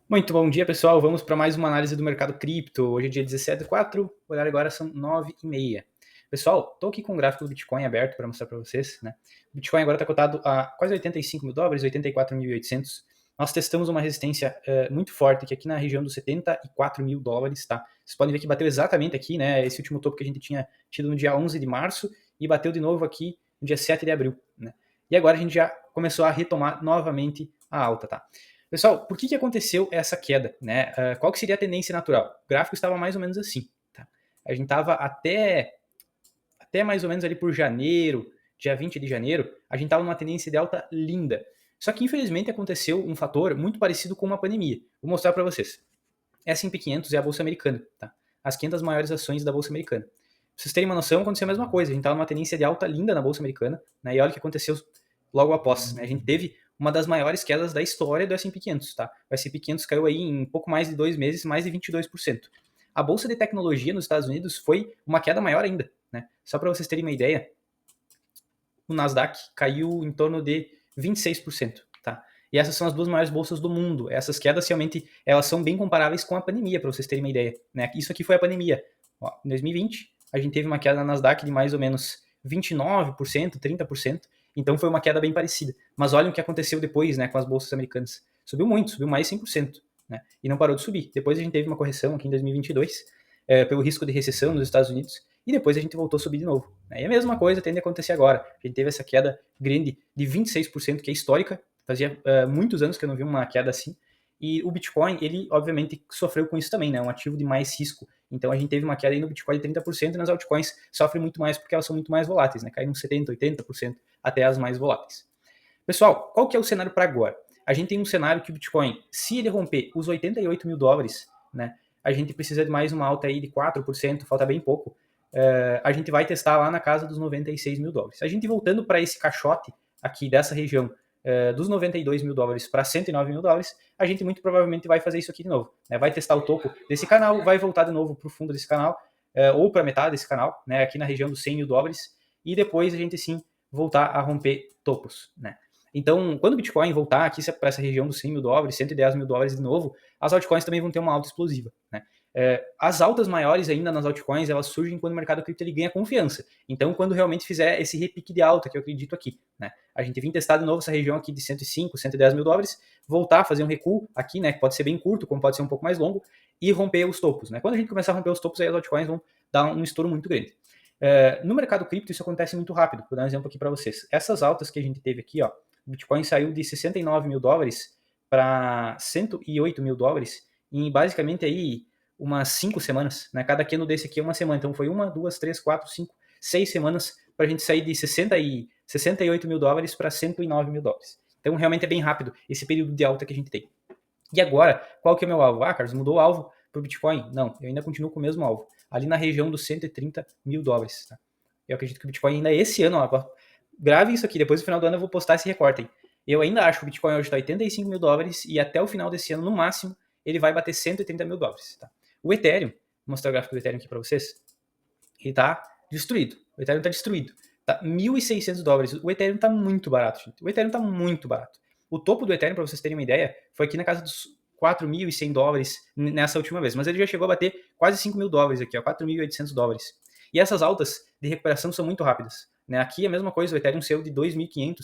Muito bom dia, pessoal. Vamos para mais uma análise do mercado cripto. Hoje é dia 17/4, o horário agora são 9h30. Pessoal, estou aqui com o gráfico do Bitcoin aberto para mostrar para vocês, né? O Bitcoin agora está cotado a quase 85 mil dólares, 84.800. Nós testamos uma resistência muito forte, que aqui na região dos 74 mil dólares, tá? Vocês podem ver que bateu exatamente aqui, né? Esse último topo que a gente tinha tido no dia 11 de março e bateu de novo aqui no dia 7 de abril, né? E agora a gente já começou a retomar novamente a alta, tá? Pessoal, por que aconteceu essa queda? Né? Qual que seria a tendência natural? O gráfico estava mais ou menos assim. Tá? A gente estava até mais ou menos ali por janeiro, dia 20 de janeiro, a gente estava numa tendência de alta linda. Só que infelizmente aconteceu um fator muito parecido com uma pandemia. Vou mostrar para vocês. S&P 500 é a bolsa americana, tá? As 500 maiores ações da bolsa americana. Pra vocês terem uma noção, aconteceu a mesma coisa. A gente estava numa tendência de alta linda na bolsa americana, né? E olha o que aconteceu logo após. Né? A gente teve uma das maiores quedas da história do S&P 500, tá? O S&P 500 caiu aí em pouco mais de 2 meses, mais de 22%. A bolsa de tecnologia nos Estados Unidos foi uma queda maior ainda, né? Só para vocês terem uma ideia, o Nasdaq caiu em torno de 26%, tá? E essas são as duas maiores bolsas do mundo. Essas quedas realmente elas são bem comparáveis com a pandemia, para vocês terem uma ideia, né? Isso aqui foi a pandemia. Ó, em 2020, a gente teve uma queda na Nasdaq de mais ou menos 29%, 30%. Então foi uma queda bem parecida. Mas olhem o que aconteceu depois, né, com as bolsas americanas. Subiu muito, subiu mais de 100%, né? E não parou de subir. Depois a gente teve uma correção aqui em 2022, pelo risco de recessão nos Estados Unidos, e depois a gente voltou a subir de novo. Né? E a mesma coisa tende a acontecer agora. A gente teve essa queda grande de 26%, que é histórica. Fazia muitos anos que eu não vi uma queda assim. E o Bitcoin, ele obviamente sofreu com isso também, né? Um ativo de mais risco. Então a gente teve uma queda aí no Bitcoin de 30% e nas altcoins sofrem muito mais porque elas são muito mais voláteis, né? Caíram 70%, 80% até as mais voláteis. Pessoal, qual que é o cenário para agora? A gente tem um cenário que o Bitcoin, se ele romper os 88 mil dólares, né? A gente precisa de mais uma alta aí de 4%, falta bem pouco. A gente vai testar lá na casa dos 96 mil dólares. A gente voltando para esse caixote aqui dessa região dos 92 mil dólares para 109 mil dólares, a gente muito provavelmente vai fazer isso aqui de novo. Né? Vai testar o topo desse canal, vai voltar de novo para o fundo desse canal, ou para metade desse canal, né? Aqui na região dos 100 mil dólares, e depois a gente sim voltar a romper topos. Né? Então, quando o Bitcoin voltar aqui para essa região dos 100 mil dólares, 110 mil dólares de novo, as altcoins também vão ter uma alta explosiva. Né? As altas maiores ainda nas altcoins, elas surgem quando o mercado cripto ele ganha confiança. Então, quando realmente fizer esse repique de alta, que eu acredito aqui. Né? A gente vem testar de novo essa região aqui de 105, 110 mil dólares, voltar a fazer um recuo aqui, né, que pode ser bem curto, como pode ser um pouco mais longo, e romper os topos. Né? Quando a gente começar a romper os topos, aí as altcoins vão dar um estouro muito grande. No mercado cripto, isso acontece muito rápido. Vou dar um exemplo aqui para vocês. Essas altas que a gente teve aqui, ó, o Bitcoin saiu de 69 mil dólares para 108 mil dólares em basicamente aí umas 5 semanas. Né? Cada candle desse aqui é uma semana. Então foi 1, 2, 3, 4, 5, 6 semanas para a gente sair de 68 mil dólares para 109 mil dólares. Então realmente é bem rápido esse período de alta que a gente tem. E agora, qual que é o meu alvo? Ah, Carlos, mudou o alvo para o Bitcoin? Não, eu ainda continuo com o mesmo alvo. Ali na região dos 130 mil dólares. Tá? Eu acredito que o Bitcoin ainda esse ano, ó, grave isso aqui, depois no final do ano eu vou postar esse recorte. Eu ainda acho que o Bitcoin hoje está 85 mil dólares e até o final desse ano, no máximo, ele vai bater 130 mil dólares. Tá? O Ethereum, vou mostrar o gráfico do Ethereum aqui para vocês, ele está destruído. O Ethereum está destruído. Tá 1.600 dólares. O Ethereum está muito barato, gente. O Ethereum está muito barato. O topo do Ethereum, para vocês terem uma ideia, foi aqui na casa dos 4.100 dólares nessa última vez. Mas ele já chegou a bater quase 5 mil dólares aqui, ó, 4.800 dólares. E essas altas de recuperação são muito rápidas. Né? Aqui é a mesma coisa, o Ethereum saiu de 2.500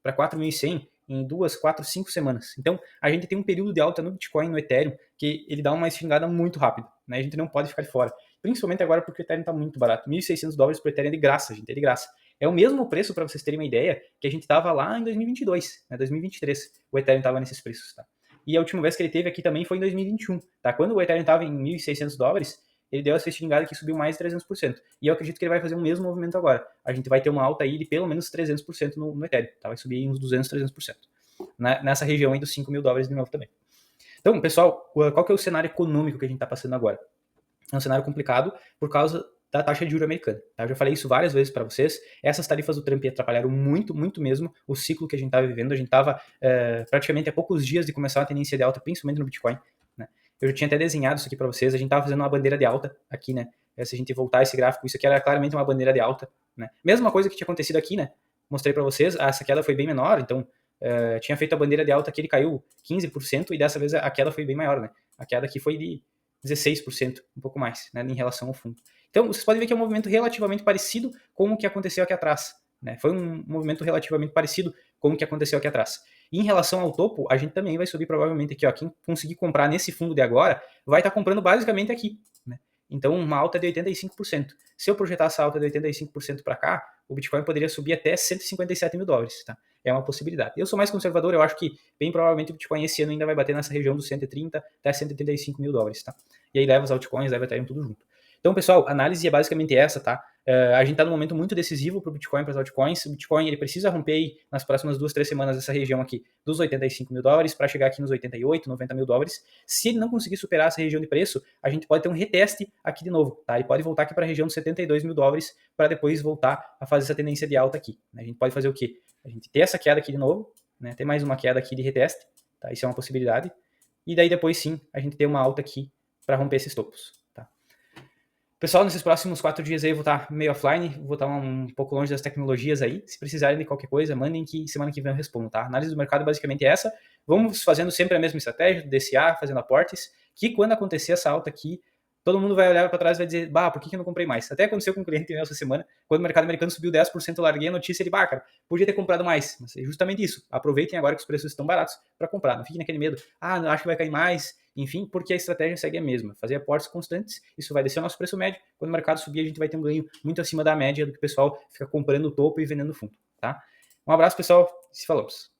para 4.100 em 2, 4, 5 semanas. Então, a gente tem um período de alta no Bitcoin, no Ethereum, que ele dá uma esfingada muito rápido. Né? A gente não pode ficar de fora. Principalmente agora porque o Ethereum está muito barato. 1.600 dólares por Ethereum é de graça, gente, é de graça. É o mesmo preço, para vocês terem uma ideia, que a gente estava lá em 2022, né? 2023, o Ethereum estava nesses preços. Tá? E a última vez que ele teve aqui também foi em 2021. Tá? Quando o Ethereum estava em 1.600 dólares, ele deu essa esfingada que subiu mais de 300%. E eu acredito que ele vai fazer o mesmo movimento agora. A gente vai ter uma alta aí de pelo menos 300% no Ethereum. Tá? Vai subir uns 200, 300%. Nessa região aí dos 5 mil dólares de novo também. Então, pessoal, qual que é o cenário econômico que a gente está passando agora? É um cenário complicado por causa da taxa de juros americana. Tá? Eu já falei isso várias vezes para vocês. Essas tarifas do Trump atrapalharam muito, muito mesmo o ciclo que a gente estava vivendo. A gente estava praticamente a poucos dias de começar uma tendência de alta, principalmente no Bitcoin. Né? Eu já tinha até desenhado isso aqui para vocês. A gente estava fazendo uma bandeira de alta aqui, né? Se a gente voltar esse gráfico, isso aqui era claramente uma bandeira de alta. Né? Mesma coisa que tinha acontecido aqui, né? Mostrei para vocês. Essa queda foi bem menor, então tinha feito a bandeira de alta aqui, ele caiu 15%, e dessa vez a queda foi bem maior, né? A queda aqui foi de 16%, um pouco mais, né, em relação ao fundo. Então, vocês podem ver que é um movimento relativamente parecido com o que aconteceu aqui atrás, né? Foi um movimento relativamente parecido com o que aconteceu aqui atrás. E em relação ao topo, a gente também vai subir provavelmente aqui, ó. Quem conseguir comprar nesse fundo de agora, vai estar comprando basicamente aqui, né? Então, uma alta de 85%. Se eu projetar essa alta de 85% para cá, o Bitcoin poderia subir até 157 mil dólares, tá? É uma possibilidade. Eu sou mais conservador, eu acho que bem provavelmente o Bitcoin esse ano ainda vai bater nessa região dos 130 até 135 mil dólares, tá? E aí leva os altcoins, leva até tudo junto. Então, pessoal, a análise é basicamente essa, tá? A gente está num momento muito decisivo para o Bitcoin, para as altcoins. O Bitcoin ele precisa romper aí, nas próximas 2, 3 semanas essa região aqui dos 85 mil dólares para chegar aqui nos 88, 90 mil dólares. Se ele não conseguir superar essa região de preço, a gente pode ter um reteste aqui de novo, tá? Ele pode voltar aqui para a região dos 72 mil dólares para depois voltar a fazer essa tendência de alta aqui. A gente pode fazer o quê? A gente ter essa queda aqui de novo, né? Ter mais uma queda aqui de reteste, tá? Isso é uma possibilidade. E daí depois sim, a gente ter uma alta aqui para romper esses topos. Pessoal, nesses próximos 4 dias aí eu vou estar meio offline, vou estar um pouco longe das tecnologias aí. Se precisarem de qualquer coisa, mandem que semana que vem eu respondo, tá? A análise do mercado basicamente é essa. Vamos fazendo sempre a mesma estratégia, do DCA, fazendo aportes, que quando acontecer essa alta aqui, todo mundo vai olhar para trás e vai dizer, bah, por que eu não comprei mais? Até aconteceu com um cliente meu essa semana, quando o mercado americano subiu 10%, eu larguei a notícia, ele, bah, cara, podia ter comprado mais. Mas é justamente isso. Aproveitem agora que os preços estão baratos para comprar. Não fiquem naquele medo, não acho que vai cair mais, enfim, porque a estratégia segue a mesma. Fazer aportes constantes, isso vai descer o nosso preço médio. Quando o mercado subir, a gente vai ter um ganho muito acima da média do que o pessoal fica comprando o topo e vendendo o fundo, tá? Um abraço, pessoal. Se falamos.